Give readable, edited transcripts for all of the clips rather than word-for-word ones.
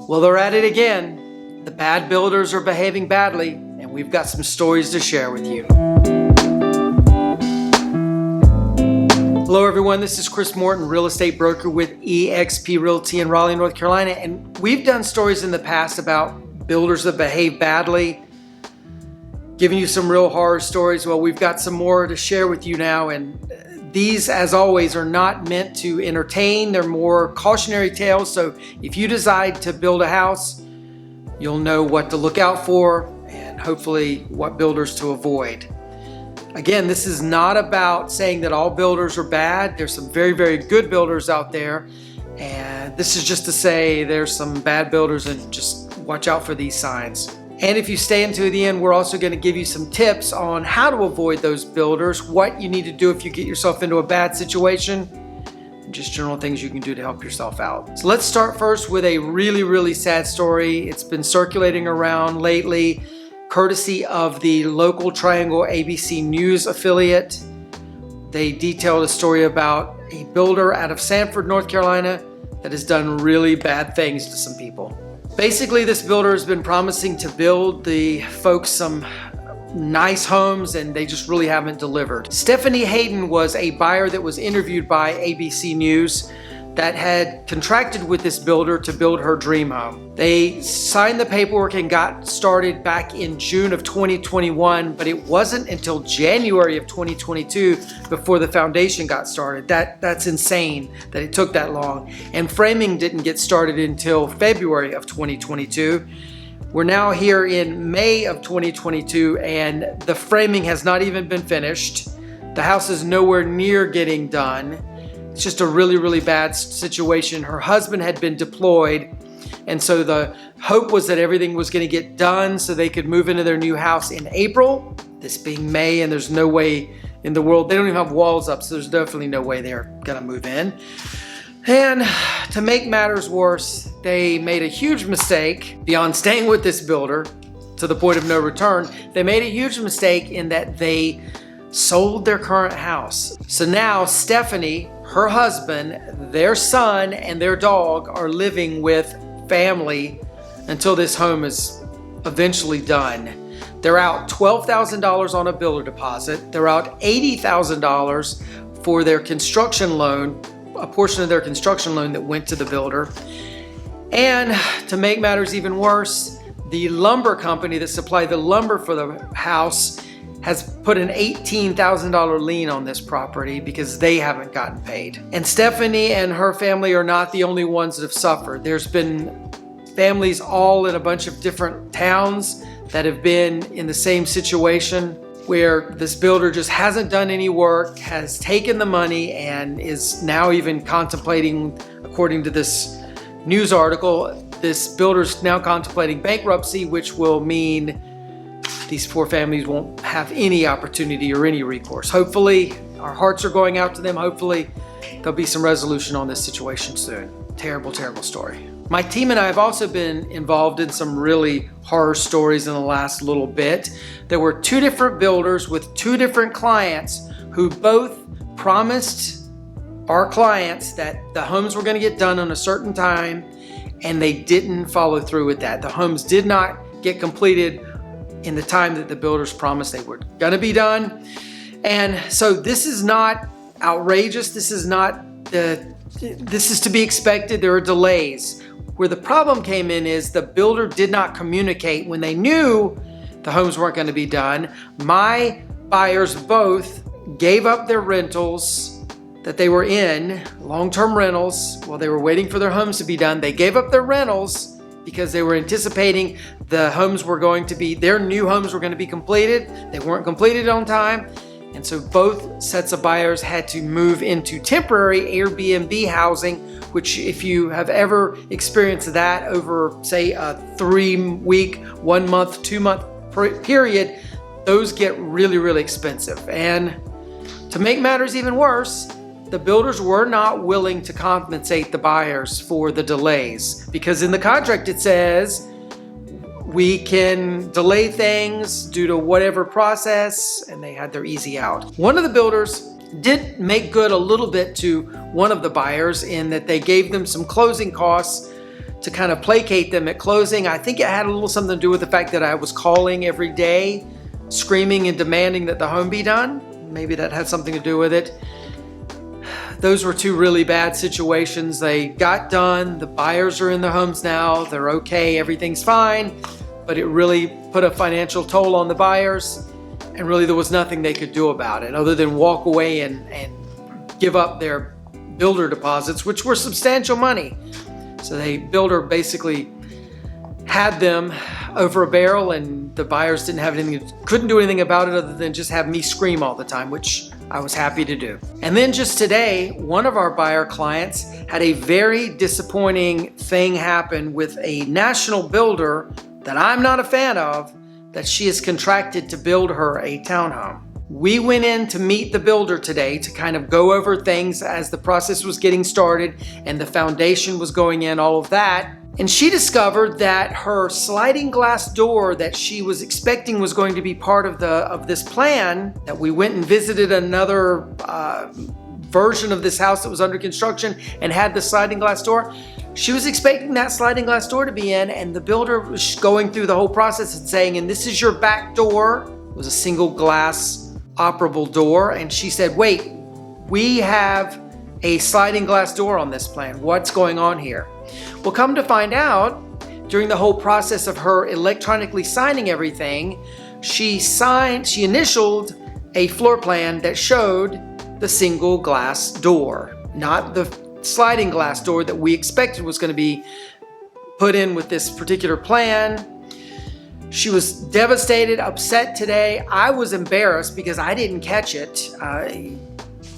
Well, they're at it again. The bad builders are behaving badly, and we've got some stories to share with you. Hello everyone, this is Chris Morton, real estate broker with eXp Realty in Raleigh, North Carolina, and we've done stories in the past about builders that behave badly, giving you some real horror stories. Well, we've got some more to share with you now, and these, as always, are not meant to entertain. They're more cautionary tales, so if you decide to build a house, you'll know what to look out for and hopefully what builders to avoid. Again, this is not about saying that all builders are bad. There's some very, very good builders out there. And this is just to say there's some bad builders, and just watch out for these signs. And if you stay until the end, we're also going to give you some tips on how to avoid those builders, what you need to do if you get yourself into a bad situation, and just general things you can do to help yourself out. So let's start first with a really, really sad story. It's been circulating around lately, courtesy of the local Triangle ABC News affiliate. They detailed a story about a builder out of Sanford, North Carolina that has done really bad things to some people. Basically, this builder has been promising to build the folks some nice homes, and they just really haven't delivered. Stephanie Hayden was a buyer that was interviewed by ABC News that had contracted with this builder to build her dream home. They signed the paperwork and got started back in June of 2021, but it wasn't until January of 2022 before the foundation got started. That's insane that it took that long. And framing didn't get started until February of 2022. We're now here in May of 2022, and the framing has not even been finished. The house is nowhere near getting done. It's just a really, really bad situation. Her husband had been deployed, and so the hope was that everything was going to get done so they could move into their new house in April, this being May, and there's no way in the world. They don't even have walls up, so there's definitely no way they're going to move in. And to make matters worse, they made a huge mistake beyond staying with this builder to the point of no return. They made a huge mistake in that they sold their current house. So now Stephanie, her husband, their son, and their dog are living with family until this home is eventually done. They're out $12,000 on a builder deposit. They're out $80,000 for their construction loan, a portion of their construction loan that went to the builder. And to make matters even worse, the lumber company that supplied the lumber for the house has put an $18,000 lien on this property because they haven't gotten paid. And Stephanie and her family are not the only ones that have suffered. There's been families all in a bunch of different towns that have been in the same situation, where this builder just hasn't done any work, has taken the money, and is now even contemplating, according to this news article, this builder's now contemplating bankruptcy, which will mean these poor families won't have any opportunity or any recourse. Hopefully, our hearts are going out to them. Hopefully, there'll be some resolution on this situation soon. Terrible, terrible story. My team and I have also been involved in some really horror stories in the last little bit. There were two different builders with two different clients who both promised our clients that the homes were going to get done on a certain time, and they didn't follow through with that. The homes did not get completed in the time that the builders promised they were going to be done. And so this is not outrageous. This is to be expected. There are delays. Where the problem came in is the builder did not communicate when they knew the homes weren't going to be done. My buyers both gave up their rentals that they were in, long-term rentals, while they were waiting for their homes to be done. They gave up their rentals because they were anticipating the homes were going to be, their new homes were going to be completed. They weren't completed on time. And so both sets of buyers had to move into temporary Airbnb housing, which, if you have ever experienced that over, say, a 3-week, 1 month, 2 month period, those get really, really expensive. And to make matters even worse, the builders were not willing to compensate the buyers for the delays, because in the contract it says we can delay things due to whatever process, and they had their easy out. One of the builders did make good a little bit to one of the buyers in that they gave them some closing costs to kind of placate them at closing. I think it had a little something to do with the fact that I was calling every day, screaming and demanding that the home be done. Maybe that had something to do with it. Those were two really bad situations. They got done. The buyers are in the homes now. They're okay. Everything's fine. But it really put a financial toll on the buyers. And really there was nothing they could do about it other than walk away and give up their builder deposits, which were substantial money. So the builder basically had them over a barrel, and the buyers couldn't do anything about it other than just have me scream all the time, which I was happy to do. And then just today, one of our buyer clients had a very disappointing thing happen with a national builder that I'm not a fan of, that she is contracted to build her a townhome. We went in to meet the builder today to kind of go over things as the process was getting started and the foundation was going in, all of that. And she discovered that her sliding glass door that she was expecting was going to be part of this plan, that we went and visited another version of this house that was under construction and had the sliding glass door. She was expecting that sliding glass door to be in, and the builder was going through the whole process and saying, and this is your back door. It was a single glass operable door. And she said, wait, we have a sliding glass door on this plan. What's going on here? Well, come to find out, during the whole process of her electronically signing everything, she initialed a floor plan that showed the single glass door, not the sliding glass door that we expected was going to be put in with this particular plan. She was devastated, upset today. I was embarrassed because I didn't catch it.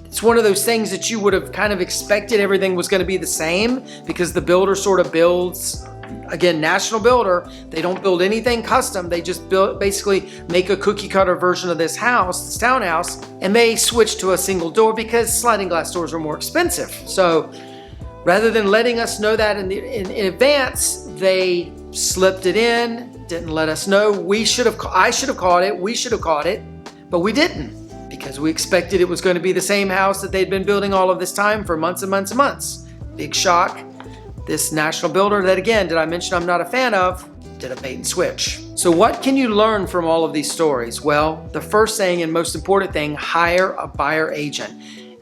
It's one of those things that you would have kind of expected everything was going to be the same, because the builder sort of builds, again, national builder, they don't build anything custom. They just basically make a cookie cutter version of this house, this townhouse, and they switch to a single door because sliding glass doors are more expensive. So rather than letting us know that in advance, they slipped it in, didn't let us know. I should have caught it. We should have caught it, but we didn't, because we expected it was going to be the same house that they'd been building all of this time for months and months and months. Big shock. This national builder that, again, did I mention I'm not a fan of, did a bait and switch. So what can you learn from all of these stories? Well, the first thing and most important thing, hire a buyer agent.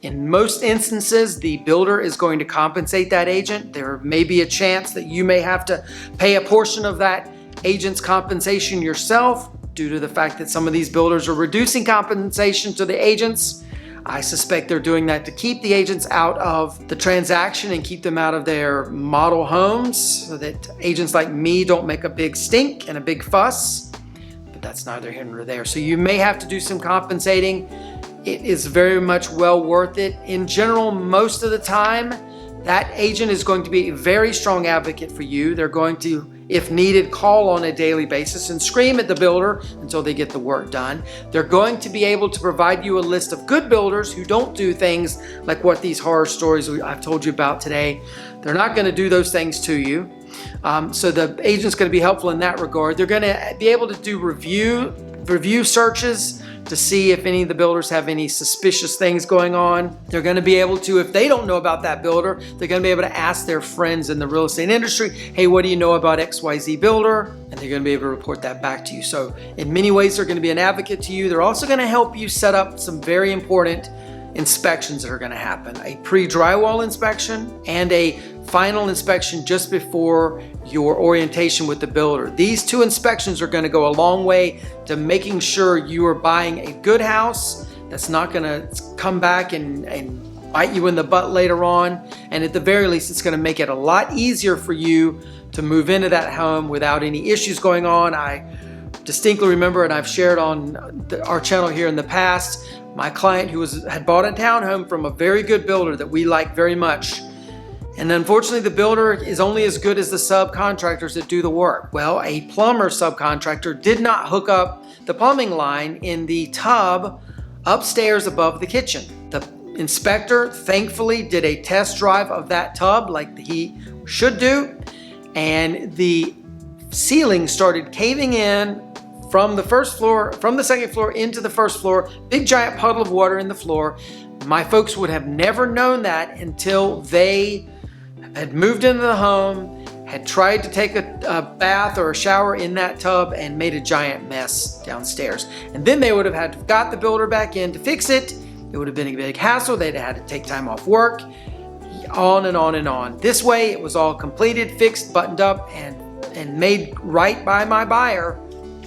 In most instances, the builder is going to compensate that agent. There may be a chance that you may have to pay a portion of that agent's compensation yourself due to the fact that some of these builders are reducing compensation to the agents. I suspect they're doing that to keep the agents out of the transaction and keep them out of their model homes so that agents like me don't make a big stink and a big fuss. But that's neither here nor there. So you may have to do some compensating. It is very much well worth it. In general, most of the time, that agent is going to be a very strong advocate for you. They're going to, if needed, call on a daily basis and scream at the builder until they get the work done. They're going to be able to provide you a list of good builders who don't do things like what these horror stories I've told you about today. They're not going to do those things to you. So the agent's going to be helpful in that regard. They're going to be able to do review searches to see if any of the builders have any suspicious things going on. They're going to be able to, if they don't know about that builder, they're going to be able to ask their friends in the real estate industry, hey, what do you know about XYZ builder? And they're going to be able to report that back to you. So in many ways, they're going to be an advocate to you. They're also going to help you set up some very important inspections that are going to happen. A pre-drywall inspection and a final inspection just before your orientation with the builder. These two inspections are going to go a long way to making sure you are buying a good house that's not going to come back and bite you in the butt later on. And at the very least, it's going to make it a lot easier for you to move into that home without any issues going on. I distinctly remember, and I've shared on our channel here in the past, my client who had bought a townhome from a very good builder that we like very much. And unfortunately, the builder is only as good as the subcontractors that do the work. Well, a plumber subcontractor did not hook up the plumbing line in the tub upstairs above the kitchen. The inspector thankfully did a test drive of that tub like he should do, and the ceiling started caving in from the second floor into the first floor. Big giant puddle of water in the floor. My folks would have never known that until they had moved into the home had tried to take a bath or a shower in that tub and made a giant mess downstairs. And then they would have had to have got the builder back in to fix it. It would have been a big hassle. They'd have had to take time off work, on and on and on. This way, it was all completed, fixed, buttoned up, and made right by my buyer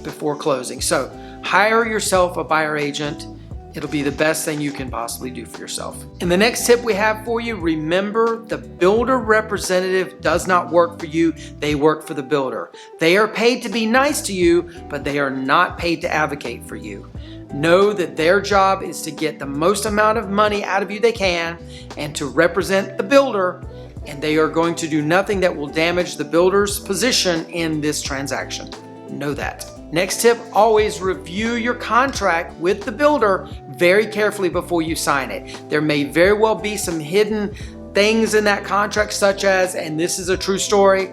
before closing. So hire yourself a buyer agent. It'll be the best thing you can possibly do for yourself. And the next tip we have for you, remember the builder representative does not work for you. They work for the builder. They are paid to be nice to you, but they are not paid to advocate for you. Know that their job is to get the most amount of money out of you they can and to represent the builder, and they are going to do nothing that will damage the builder's position in this transaction. Know that. Next tip, always review your contract with the builder very carefully before you sign it. There may very well be some hidden things in that contract, such as, and this is a true story,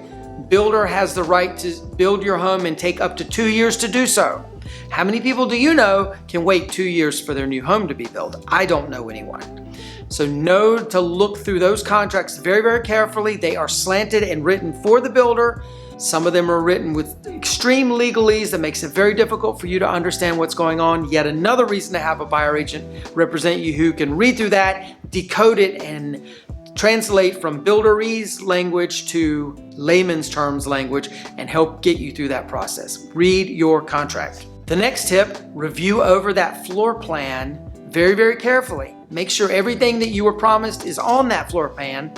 builder has the right to build your home and take up to 2 years to do so. How many people do you know can wait 2 years for their new home to be built? I don't know anyone. So know to look through those contracts very, very carefully. They are slanted and written for the builder. Some of them are written with extreme legalese that makes it very difficult for you to understand what's going on. Yet another reason to have a buyer agent represent you who can read through that, decode it, and translate from builderese language to layman's terms language and help get you through that process. Read your contract. The next tip, review over that floor plan very, very carefully. Make sure everything that you were promised is on that floor plan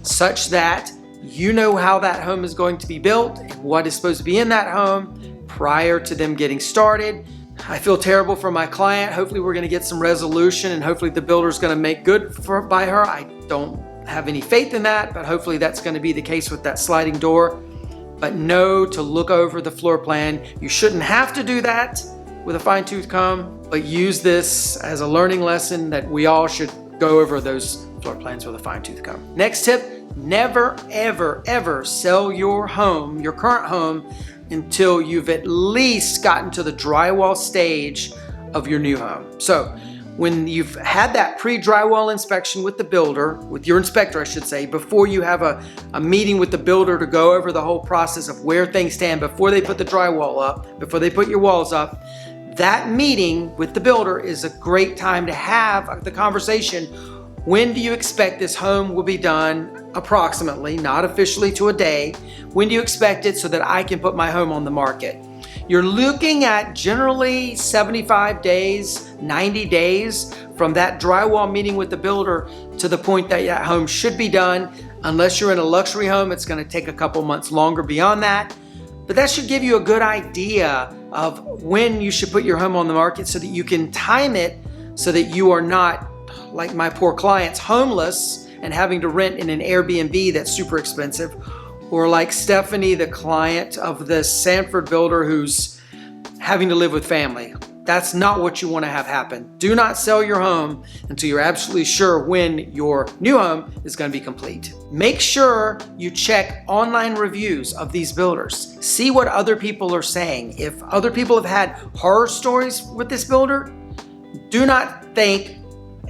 such that you know how that home is going to be built and what is supposed to be in that home prior to them getting started. I feel terrible for my client. Hopefully we're going to get some resolution and hopefully the builder is going to make good by her. I don't have any faith in that, but hopefully that's going to be the case with that sliding door. But know to look over the floor plan. You shouldn't have to do that with a fine-tooth comb, but use this as a learning lesson that we all should go over those floor plans with a fine-tooth comb. Next tip, never, ever, ever sell your home, your current home, until you've at least gotten to the drywall stage of your new home. So when you've had that pre-drywall inspection with the builder, with your inspector, I should say, before you have a meeting with the builder to go over the whole process of where things stand, before they put the drywall up, before they put your walls up, that meeting with the builder is a great time to have the conversation. When do you expect this home will be done approximately, not officially to a day? When do you expect it so that I can put my home on the market? You're looking at generally 75 days, 90 days from that drywall meeting with the builder to the point that that home should be done. Unless you're in a luxury home, it's going to take a couple months longer beyond that. But that should give you a good idea of when you should put your home on the market so that you can time it so that you are not, like my poor clients, homeless and having to rent in an Airbnb that's super expensive, or like Stephanie, the client of the Sanford builder who's having to live with family. That's not what you want to have happen. Do not sell your home until you're absolutely sure when your new home is going to be complete. Make sure you check online reviews of these builders. See what other people are saying. If other people have had horror stories with this builder, do not think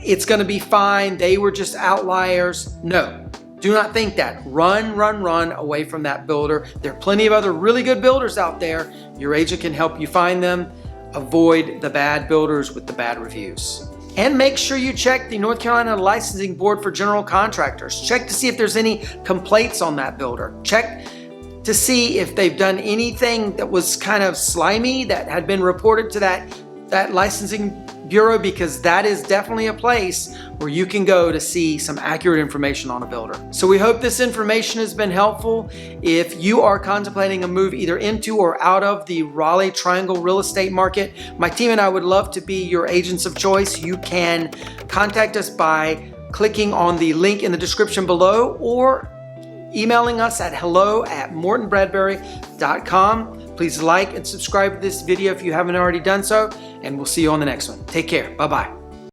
it's going to be fine. They were just outliers. No, do not think that. Run away from that builder. There are plenty of other really good builders out there. Your agent can help you find them. Avoid the bad builders with the bad reviews. And make sure you check the North Carolina Licensing Board for General Contractors. Check to see if there's any complaints on that builder. Check to see if they've done anything that was kind of slimy that had been reported to that licensing bureau, because that is definitely a place where you can go to see some accurate information on a builder. So we hope this information has been helpful. If you are contemplating a move either into or out of the Raleigh Triangle real estate market, my team and I would love to be your agents of choice. You can contact us by clicking on the link in the description below or emailing us at hello@mortonbradbury.com. Please like and subscribe to this video if you haven't already done so, and we'll see you on the next one. Take care. Bye-bye.